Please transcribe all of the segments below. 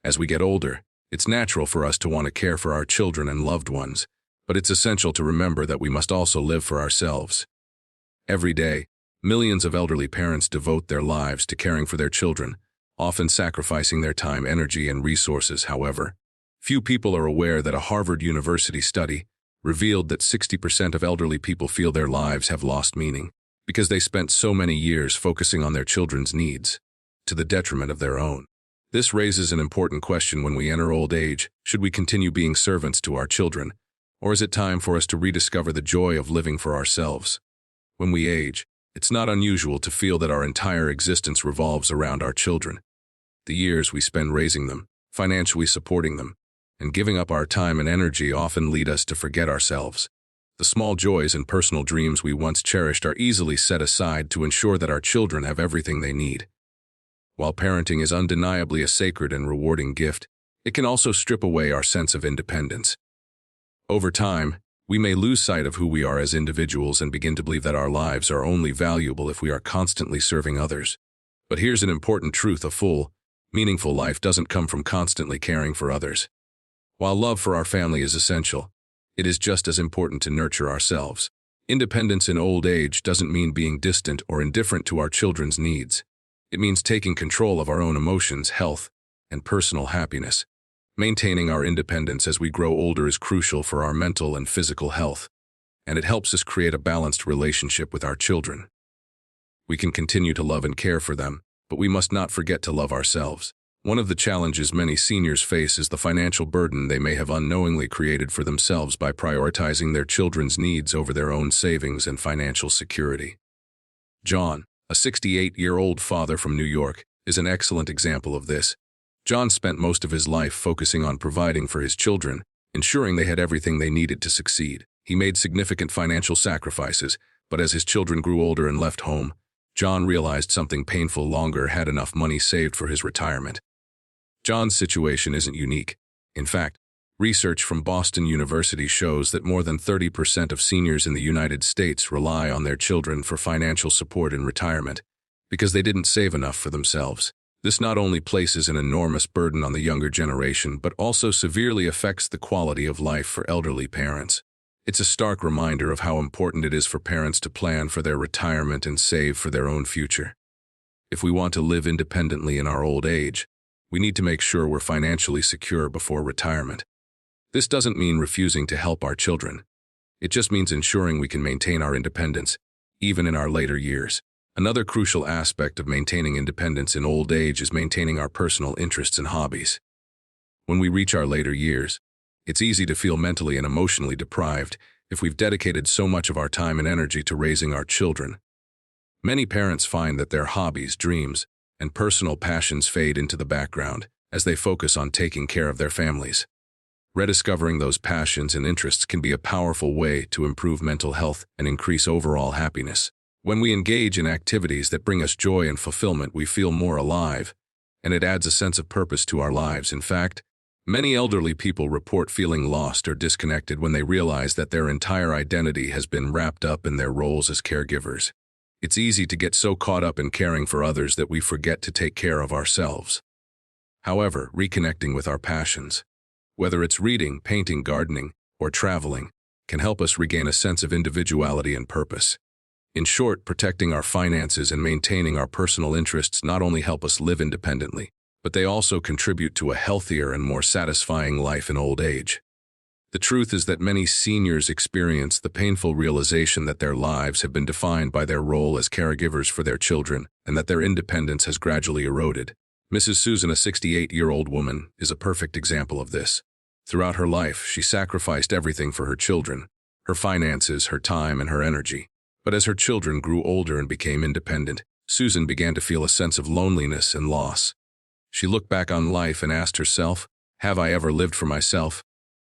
As we get older, it's natural for us to want to care for our children and loved ones, but it's essential to remember that we must also live for ourselves. Every day, millions of elderly parents devote their lives to caring for their children, often sacrificing their time, energy, and resources. However, few people are aware that a Harvard University study revealed that 60% of elderly people feel their lives have lost meaning because they spent so many years focusing on their children's needs, to the detriment of their own. This raises an important question when we enter old age. Should we continue being servants to our children, or is it time for us to rediscover the joy of living for ourselves? When we age, it's not unusual to feel that our entire existence revolves around our children. The years we spend raising them, financially supporting them, and giving up our time and energy often lead us to forget ourselves. The small joys and personal dreams we once cherished are easily set aside to ensure that our children have everything they need. While parenting is undeniably a sacred and rewarding gift, it can also strip away our sense of independence. Over time, we may lose sight of who we are as individuals and begin to believe that our lives are only valuable if we are constantly serving others. But here's an important truth: a full, meaningful life doesn't come from constantly caring for others. While love for our family is essential, it is just as important to nurture ourselves. Independence in old age doesn't mean being distant or indifferent to our children's needs. It means taking control of our own emotions, health, and personal happiness. Maintaining our independence as we grow older is crucial for our mental and physical health, and it helps us create a balanced relationship with our children. We can continue to love and care for them, but we must not forget to love ourselves. One of the challenges many seniors face is the financial burden they may have unknowingly created for themselves by prioritizing their children's needs over their own savings and financial security. John, a 68-year-old father from New York, is an excellent example of this. John spent most of his life focusing on providing for his children, ensuring they had everything they needed to succeed. He made significant financial sacrifices, but as his children grew older and left home, John realized something painful: longer had enough money saved for his retirement. John's situation isn't unique. In fact, research from Boston University shows that more than 30% of seniors in the United States rely on their children for financial support in retirement because they didn't save enough for themselves. This not only places an enormous burden on the younger generation, but also severely affects the quality of life for elderly parents. It's a stark reminder of how important it is for parents to plan for their retirement and save for their own future. If we want to live independently in our old age, we need to make sure we're financially secure before retirement. This doesn't mean refusing to help our children. It just means ensuring we can maintain our independence, even in our later years. Another crucial aspect of maintaining independence in old age is maintaining our personal interests and hobbies. When we reach our later years, it's easy to feel mentally and emotionally deprived if we've dedicated so much of our time and energy to raising our children. Many parents find that their hobbies, dreams, and personal passions fade into the background as they focus on taking care of their families. Rediscovering those passions and interests can be a powerful way to improve mental health and increase overall happiness. When we engage in activities that bring us joy and fulfillment, we feel more alive, and it adds a sense of purpose to our lives. In fact, many elderly people report feeling lost or disconnected when they realize that their entire identity has been wrapped up in their roles as caregivers. It's easy to get so caught up in caring for others that we forget to take care of ourselves. However, reconnecting with our passions, whether it's reading, painting, gardening, or traveling, can help us regain a sense of individuality and purpose. In short, protecting our finances and maintaining our personal interests not only help us live independently, but they also contribute to a healthier and more satisfying life in old age. The truth is that many seniors experience the painful realization that their lives have been defined by their role as caregivers for their children and that their independence has gradually eroded. Mrs. Susan, a 68-year-old woman, is a perfect example of this. Throughout her life, she sacrificed everything for her children, her finances, her time, and her energy. But as her children grew older and became independent, Susan began to feel a sense of loneliness and loss. She looked back on life and asked herself, "Have I ever lived for myself?"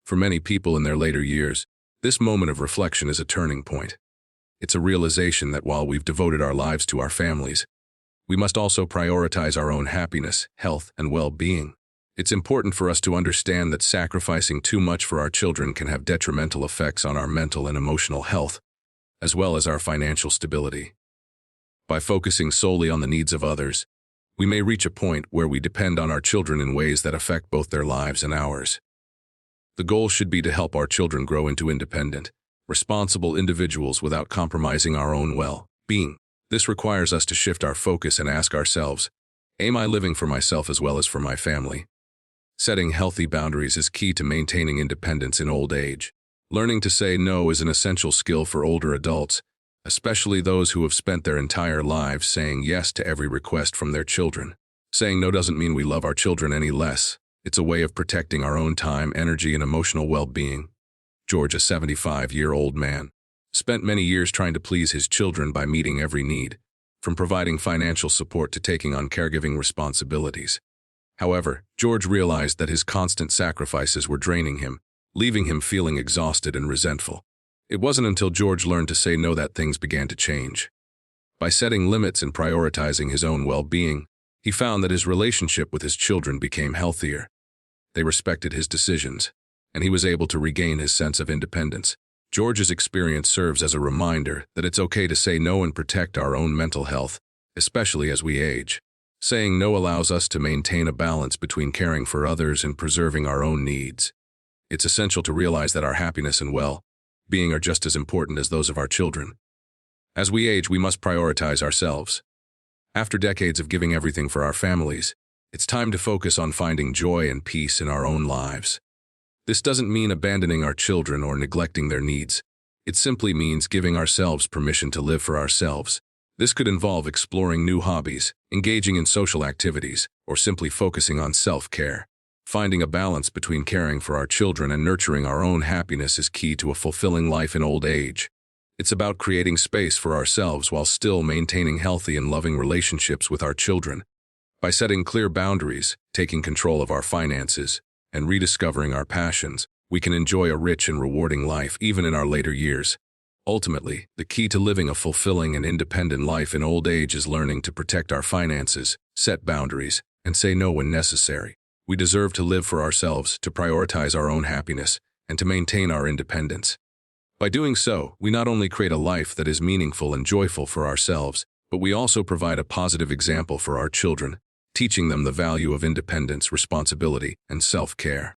For many people in their later years, this moment of reflection is a turning point. It's a realization that while we've devoted our lives to our families, we must also prioritize our own happiness, health, and well-being. It's important for us to understand that sacrificing too much for our children can have detrimental effects on our mental and emotional health, as well as our financial stability. By focusing solely on the needs of others, we may reach a point where we depend on our children in ways that affect both their lives and ours. The goal should be to help our children grow into independent, responsible individuals without compromising our own well-being. This requires us to shift our focus and ask ourselves, am I living for myself as well as for my family? Setting healthy boundaries is key to maintaining independence in old age. Learning to say no is an essential skill for older adults, especially those who have spent their entire lives saying yes to every request from their children. Saying no doesn't mean we love our children any less. It's a way of protecting our own time, energy, and emotional well-being. George, a 75-year-old man, spent many years trying to please his children by meeting every need, from providing financial support to taking on caregiving responsibilities. However, George realized that his constant sacrifices were draining him, leaving him feeling exhausted and resentful. It wasn't until George learned to say no that things began to change. By setting limits and prioritizing his own well-being, he found that his relationship with his children became healthier. They respected his decisions, and he was able to regain his sense of independence. George's experience serves as a reminder that it's okay to say no and protect our own mental health, especially as we age. Saying no allows us to maintain a balance between caring for others and preserving our own needs. It's essential to realize that our happiness and well-being are just as important as those of our children. As we age, we must prioritize ourselves. After decades of giving everything for our families, it's time to focus on finding joy and peace in our own lives. This doesn't mean abandoning our children or neglecting their needs. It simply means giving ourselves permission to live for ourselves. This could involve exploring new hobbies, engaging in social activities, or simply focusing on self-care. Finding a balance between caring for our children and nurturing our own happiness is key to a fulfilling life in old age. It's about creating space for ourselves while still maintaining healthy and loving relationships with our children. By setting clear boundaries, taking control of our finances, and rediscovering our passions, we can enjoy a rich and rewarding life even in our later years. Ultimately, the key to living a fulfilling and independent life in old age is learning to protect our finances, set boundaries, and say no when necessary. We deserve to live for ourselves, to prioritize our own happiness, and to maintain our independence. By doing so, we not only create a life that is meaningful and joyful for ourselves, but we also provide a positive example for our children, teaching them the value of independence, responsibility, and self-care.